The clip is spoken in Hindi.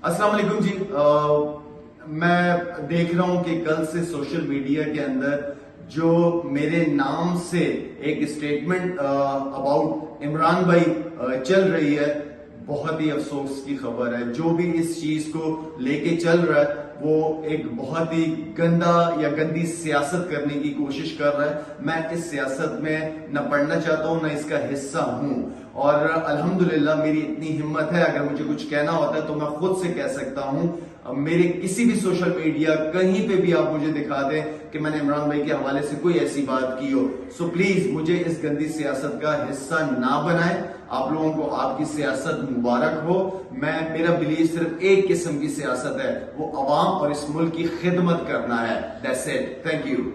अस्सलाम वालेकुम जी। मैं देख रहा हूं कि कल से सोशल मीडिया के अंदर जो मेरे नाम से एक स्टेटमेंट अबाउट इमरान भाई चल रही है, बहुत ही अफसोस की खबर है। जो भी इस चीज को लेके चल रहा है वो एक बहुत ही गंदा या गंदी सियासत करने की कोशिश कर रहा है। मैं इस सियासत में न पढ़ना चाहता हूं, न इसका हिस्सा हूं। और अल्हम्दुलिल्लाह मेरी इतनी हिम्मत है, अगर मुझे कुछ कहना होता है तो मैं खुद से कह सकता हूं। मेरे किसी भी सोशल मीडिया कहीं पे भी आप मुझे दिखा दें कि मैंने इमरान भाई के हवाले से कोई ऐसी बात की हो। सो प्लीज मुझे इस गंदी सियासत का हिस्सा ना बनाएं। आप लोगों को आपकी सियासत मुबारक हो। मेरा बिलीव सिर्फ एक किस्म की सियासत है, वो अवाम और इस मुल्क की खिदमत करना है। That's it. Thank you.